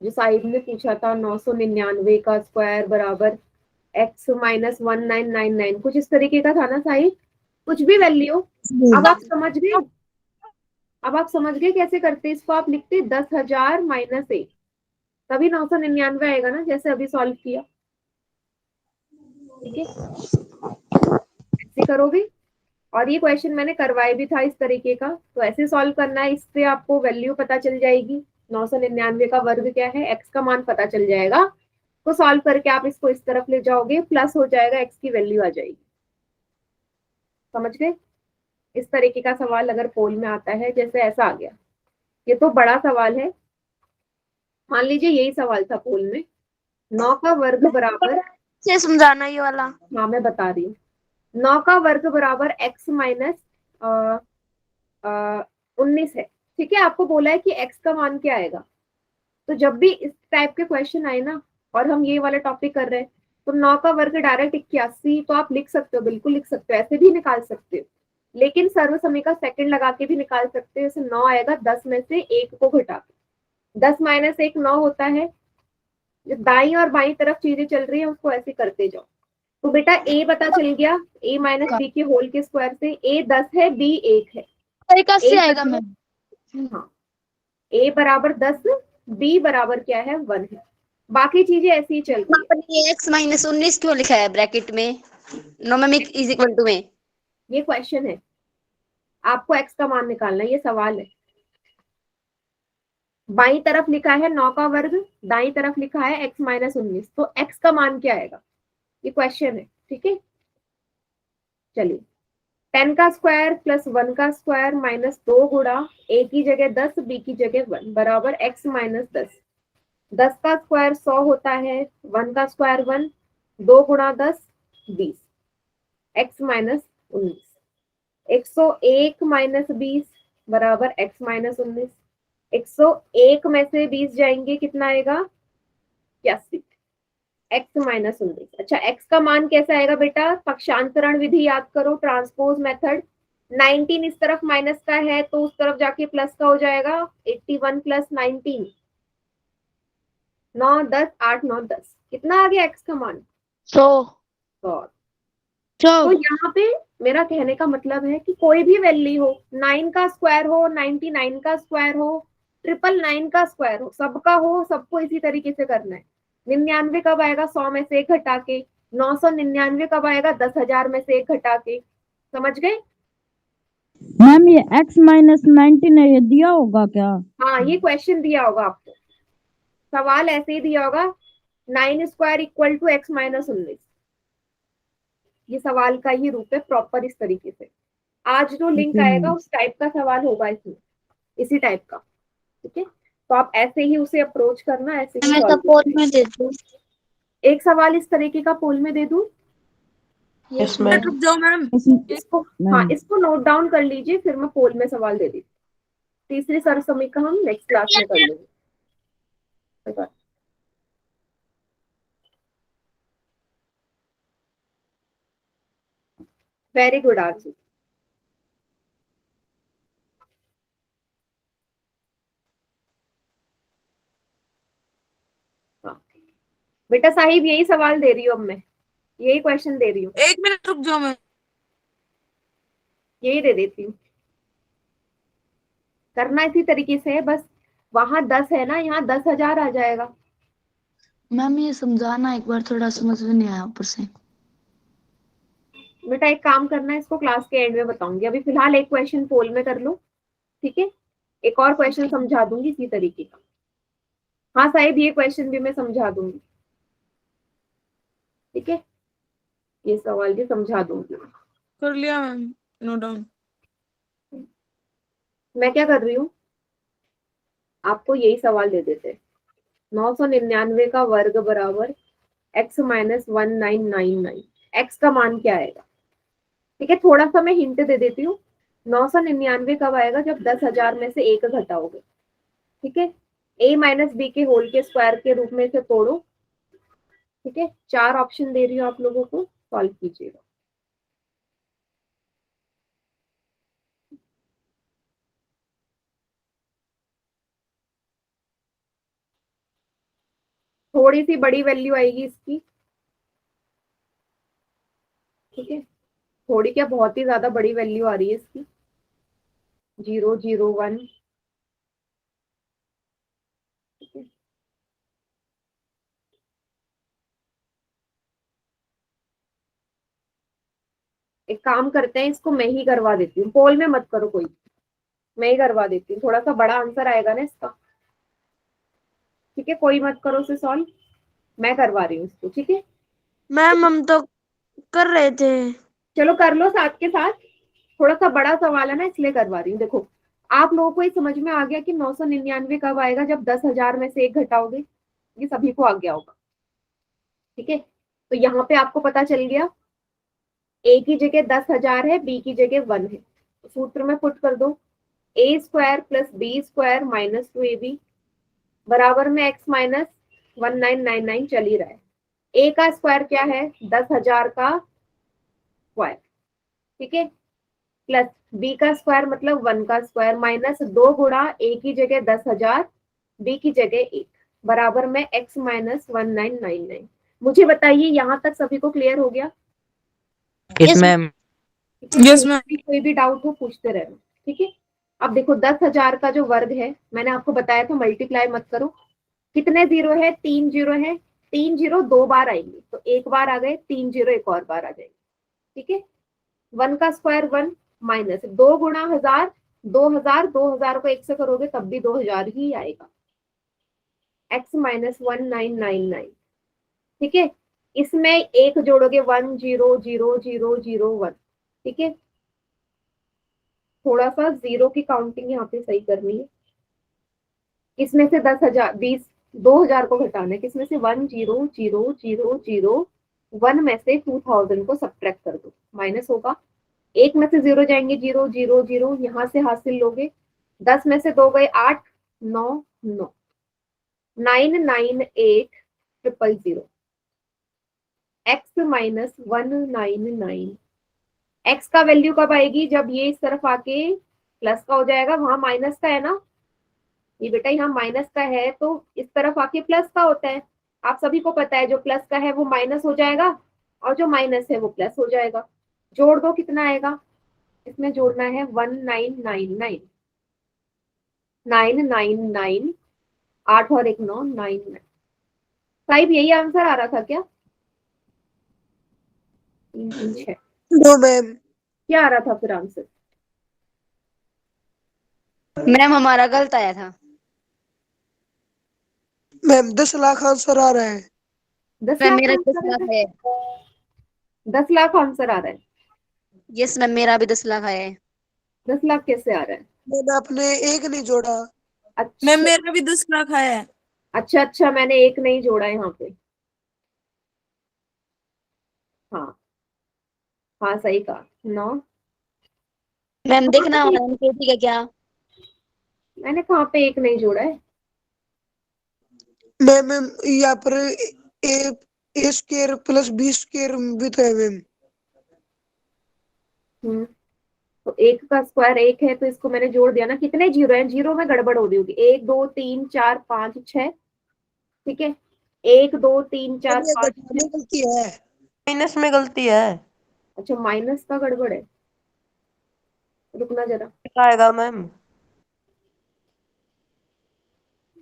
जो साहिब ने पूछा था, 999 का स्क्वायर बराबर x माइनस 1999, कुछ इस तरीके का था ना साहिब, कुछ भी वैल्यू। अब आप समझ गए, अब आप समझ गए कैसे करते इसको। आप लिखते 10,000 माइनस 1, तभी 999 आएगा ना, जैसे अभी सॉल्व किया। ठीक है, ऐसे करोगे और ये क्वेश्चन मैंने करवाया भी था इस तरीके का, तो ऐसे सॉल्व करना है, इससे आपको वैल्यू पता चल जाएगी। 999 का वर्ग क्या है, एक्स का मान पता चल जाएगा, तो सॉल्व करके आप इसको इस तरफ ले जाओगे, प्लस हो जाएगा, एक्स की वैल्यू आ जाएगी। समझ गए? इस तरीके का सवाल अगर पोल में आता है, जैसे ऐसा आ गया, ये तो बड़ा सवाल है, मान लीजिए यही सवाल था पोल में, 9 का वर्ग बराबर, से समझाना ये वाला। हाँ मैं बता रही हूँ, 9 का वर्ग बराबर एक्स माइनस 19 है। ठीक है, आपको बोला है कि एक्स का मान क्या आएगा। तो जब भी इस टाइप के क्वेश्चन आए ना, और हम ये वाला टॉपिक कर रहे हैं, तो 9 का वर्ग डायरेक्ट 81 तो आप लिख सकते हो, बिल्कुल लिख सकते हो, ऐसे भी निकाल सकते हो, लेकिन सर्व समय का सेकंड लगा के भी निकाल सकते हो। जैसे 9 आएगा 10 में से 1 को घटा, 10 माइनस 1 9 होता है। जो दाई और बाई तरफ चीजें चल रही है उसको ऐसे करते जाओ। तो बेटा ए पता चल गया, ए माइनस बी के होल के स्क्वायर से, ए 10 है, बी 1 है। तरीका से ए आएगा बराबर, मैम। हाँ, ए बराबर 10, बी बराबर क्या है 1 है, बाकी चीजें ऐसी ही चल रही है। आपने एक्स माइनस 19 क्यों लिखा है ब्रैकेट में, नोमेमिक इज इक्वल टू में? ये क्वेश्चन है, आपको एक्स का मान निकालना है, ये सवाल है। बाई तरफ लिखा है 9 का वर्ग, दाई तरफ लिखा है एक्स माइनस 19, तो एक्स का मान क्या आएगा, ये क्वेश्चन है। ठीक है, चलिए, 10 का स्क्वायर प्लस 1 का स्क्वायर माइनस 2 गुणा ए की जगह 10, बी की जगह 1 बराबर एक्स माइनस 10। 10 का स्क्वायर 100 होता है, 1 का स्क्वायर 1, 2 गुणा 10 20, एक्स माइनस 19। 101 माइनस 20 बराबर एक्स माइनस 19। 101 में से 20 जाएंगे, कितना आएगा 81, एक्स माइनस 19। अच्छा, एक्स का मान कैसा आएगा बेटा, पक्षांतरण विधि याद करो, ट्रांसपोज मेथड। 19 इस तरफ माइनस का है तो उस तरफ जाके प्लस का हो जाएगा, 81 प्लस 19, 9 10 8 9 10, कितना आ गया एक्स का मान 100। 100। तो यहाँ पे मेरा कहने का मतलब है कि कोई भी वैल्यू हो, 9 का स्क्वायर हो, 99 का स्क्वायर हो, 999 का स्क्वायर हो, सबका हो, सबको इसी तरीके से करना है। 99 कब आएगा 100 में से 1 घटा के, 999 कब आएगा 10,000 में से 1 घटा के। समझ गए? मैम ये x माइनस 19 है, ये दिया होगा क्या? हाँ, ये क्वेश्चन दिया होगा आपको, सवाल ऐसे ही दिया होगा, 9 square equal to X minus 19। ये सवाल का ही रूप है प्रॉपर, इस तरीके से। आज जो लिंक आएगा उस टाइप का सवाल होगा इसमें, इसी टाइप का। ठीक है, तो आप ऐसे ही उसे अप्रोच करना, ऐसे ही मैं सॉल्व सपोर्ट करना। में दे दूं। एक सवाल इस तरीके का पोल में दे दूं, यस मैम। रुक जाओ मैम। इसको, हाँ इसको नोट डाउन कर लीजिए, फिर मैं पोल में सवाल दे दी। तीसरी सर्व समीकरण हम नेक्स्ट क्लास में कर लेंगे। Very good answer. हाँ बेटा साहिब, यही सवाल दे रही हूँ अब मैं, यही क्वेश्चन दे रही हूँ, 1 मिनट रुक जाओ मैम। यही दे देती हूँ। करना इसी तरीके से है, बस वहां 10 है ना, यहाँ 10,000 आ जाएगा। मैम ये समझाना एक बार, थोड़ा समझ में नहीं आया ऊपर से। बेटा एक काम करना है, इसको क्लास के एंड में बताऊंगी, अभी फिलहाल एक क्वेश्चन पोल में कर लो। ठीक है, एक और क्वेश्चन समझा दूंगी इसी तरीके का। हाँ साहिब, ये क्वेश्चन भी मैं समझा दूंगी। ठीक है, ये सवाल भी समझा दूंगी। कर लिया मैम, नोट डाउन। मैं क्या कर रही हूँ, आपको यही सवाल दे देते, 999 का वर्ग बराबर एक्स माइनस 1999, एक्स का मान क्या आएगा। ठीक है, थोड़ा सा मैं हिंट दे देती हूँ, 999 कब आएगा, जब 10,000 में से 1 घटाओगे। ठीक है, ए माइनस बी के होल के स्क्वायर के रूप में इसे तोड़ो। ठीक है, 4 ऑप्शन दे रही हूँ आप लोगों को, सॉल्व कीजिएगा। थोड़ी सी बड़ी वैल्यू आएगी इसकी। ठीक है, थोड़ी क्या, बहुत ही ज्यादा बड़ी वैल्यू आ रही है इसकी, 001। ठीक है, एक काम करते हैं, इसको मैं ही करवा देती हूँ, पोल में मत करो कोई, मैं ही करवा देती हूँ, थोड़ा सा बड़ा आंसर आएगा ना इसका। ठीक है, कोई मत करो उसे सॉल्व, मैं करवा रही हूँ इसको, ठीक है। मैम हम तो कर रहे थे। चलो कर लो साथ के साथ, थोड़ा सा बड़ा सवाल है ना इसलिए करवा रही हूँ। देखो आप लोगों को ये समझ में आ गया कि 999 कब आएगा, जब 10,000 में से एक घटाओगे, ये सभी को आ गया होगा। ठीक है, तो यहाँ पे आपको पता चल गया ए की जगह 10,000 है, बी की जगह 1 है, तो सूत्र में पुट कर दो a square plus B square minus 2ab बराबर में x माइनस 1999 चल ही रहा है। ए का स्क्वायर क्या है, 10,000 का स्क्वायर, ठीक है, प्लस बी का स्क्वायर मतलब 1 का स्क्वायर माइनस 2 गुणा ए की जगह 10,000 बी की जगह 1 बराबर में x माइनस 1999। मुझे बताइए यहाँ तक सभी को क्लियर हो गया? Yes ma'am. Yes ma'am. कोई भी डाउट हो पूछते रहना, ठीक है। अब देखो 10,000 का जो वर्ग है, मैंने आपको बताया था मल्टीप्लाई मत करो, कितने जीरो है, 3 जीरो है, 3 जीरो 2 बार आएंगे, तो एक बार आ गए, 3 जीरो एक और बार आ जाएंगे, ठीक है। 1 का स्क्वायर 1 माइनस 2 गुणा 1000, 2000, 2000 को 1 से करोगे तब भी 2000 ही आएगा, x माइनस 1999, ठीक है। इसमें एक जोड़ोगे 1 0 0 0 0 1, ठीक है। थोड़ा सा जीरो की काउंटिंग यहाँ पे सही करनी है, इसमें से 10,000 2000 को घटाना है, किसमें से 1 0 0 0 0 1 में से 2000 को सब्ट्रैक्ट कर दो, माइनस होगा, एक में से जीरो जाएंगे, 0 0 0 यहाँ से हासिल लोगे, 10 में से 2 गए 8 9 9 998 000 x माइनस 199। x का वैल्यू कब आएगी, जब ये इस तरफ आके प्लस का हो जाएगा, वहां माइनस का है ना, ये बेटा यहाँ माइनस का है तो इस तरफ आके प्लस का होता है, आप सभी को पता है, जो प्लस का है वो माइनस हो जाएगा और जो माइनस है वो प्लस हो जाएगा। जोड़ दो, कितना आएगा, इसमें जोड़ना है 1999, 999, 8 और 1 9 9। साहिब यही आंसर आ रहा था क्या? 3 3 6 नो मैम। क्या आ रहा था फिर आंसर? मैम हमारा गलत आया था। मैम 10 लाख आंसर आ रहा है। 10 मैम लाख मेरा 10 आंसर लाख है, है। 10 लाख आंसर आ रहा है। यस मैम मेरा भी 10 लाख आया है। 10 लाख कैसे आ रहा है? मैंने अपने एक नहीं जोड़ा। अच्छा मैम मेरा भी 10 लाख आया है। अच्छा अच्छा, मैंने एक नहीं जोड़ा यहाँ पे, हाँ हाँ सही कहा, 9। मैम देखना हमारा केटी का क्या। मैंने कहाँ पे एक नहीं जोड़ा है? मैम यहाँ पर ए स्क्वायर प्लस बी स्क्वायर भी तो है मैम। तो एक का स्क्वायर एक है तो इसको मैंने जोड़ दिया ना, कितने जीरो हैं, जीरो में गड़बड़ हो रही होगी, 1 2 3 4 5 6, ठीक है, 1 2 3 4 ये 5 घटाने 6। गलती है, माइनस में गलती है। अच्छा माइनस का गड़बड़ है, रुकना जरा, आएगा मैम,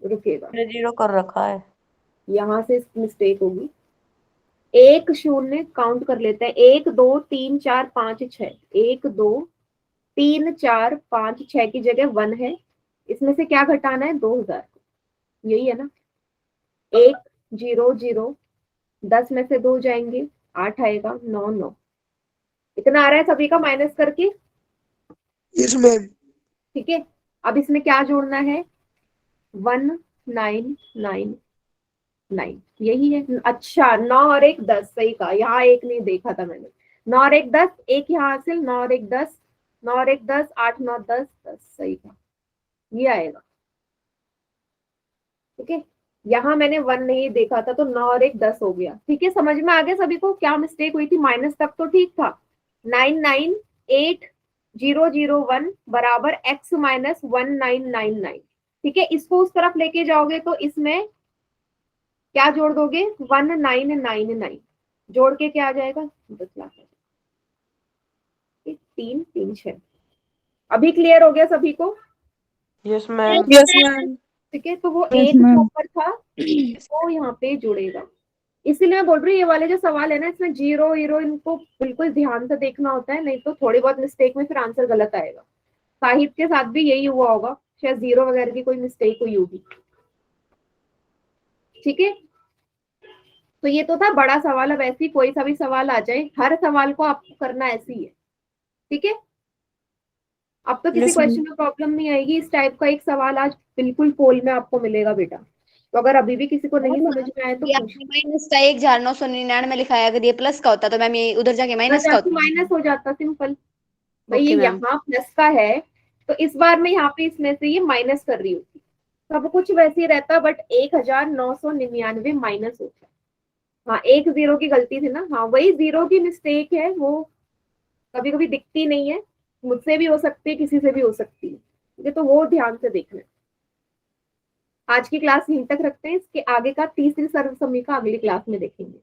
रुकेगा, मैंने 0 कर रखा है। यहाँ से मिस्टेक होगी, 1 0 काउंट कर लेते हैं, 1 2 3 4 5 6, 1 2 3 4 5 6 की जगह 1 है, इसमें से क्या घटाना है, 2000, यही है ना, 1 0 0, 10 में से 2 जाएंगे, 8 आएगा, 9 9, इतना आ रहा है सभी का माइनस करके, यस मैम। ठीक है। अब इसमें क्या जोड़ना है, 1999, यही है। अच्छा 9 और 1 10, सही कहा, यहाँ एक नहीं देखा था मैंने, 9 और 1 10, एक यहाँ हासिल, 9 और 1 10, 9 और 1 10, 8 9 10 10, सही कहा, ये आएगा, ठीक है। यहाँ मैंने 1 नहीं देखा था तो 9 और 1 10 हो गया, ठीक है। समझ में आ गया सभी को क्या मिस्टेक हुई थी, माइनस तक तो ठीक था, 998,001 बराबर x माइनस 1999, ठीक है। इसको उस तरफ लेके जाओगे तो इसमें क्या जोड़ दोगे, 1999, जोड़ के क्या आ जाएगा, 10 लाख, 3 3 6। अभी क्लियर हो गया सभी को? Yes ma'am. Yes ma'am. ठीक है, तो वो Yes, एक जो ma'am. ऊपर था वो यहाँ पे जुड़ेगा, इसीलिए मैं बोल रही हूँ ये वाले जो सवाल है ना, इसमें जीरो हीरो इनको बिल्कुल ध्यान से देखना होता है, नहीं तो थोड़ी बहुत मिस्टेक में फिर आंसर गलत आएगा। साहित्य के साथ भी यही हुआ होगा, शायद जीरो वगैरह की कोई मिस्टेक हुई होगी। ठीक है, तो ये तो था बड़ा सवाल। अब ऐसी कोई सा भी सवाल आ जाए, हर सवाल को आपको करना ऐसे ही है। ठीक है, अब तो किसी Yes, ma'am. क्वेश्चन में प्रॉब्लम नहीं आएगी। इस टाइप का एक सवाल आज बिल्कुल पोल में आपको मिलेगा बेटा, तो अगर अभी भी किसी को नहीं समझ में आए तो ये पूछ आपने माइनस का 1999 में लिखा है, अगर ये प्लस का होता तो मैम ये उधर जाके माइनस का होता। माइनस हो जाता, सिंपल। भाई ओके ये मैम। यहाँ प्लस का है, तो इस बार मैं यहाँ पे इसमें से ये माइनस कर रही हूँ, सब कुछ वैसे ही रहता, बट 1999 माइनस होता है। हाँ, एक जीरो की गलती थी ना, हाँ वही जीरो की मिस्टेक है, वो कभी कभी दिखती नहीं है, मुझसे भी हो सकती है, किसी से भी हो सकती है। ठीक है, तो वो ध्यान से देखना। आज की क्लास यहीं तक रखते हैं, इसके आगे का तीसरी सर्व समीक्षा अगली क्लास में देखेंगे।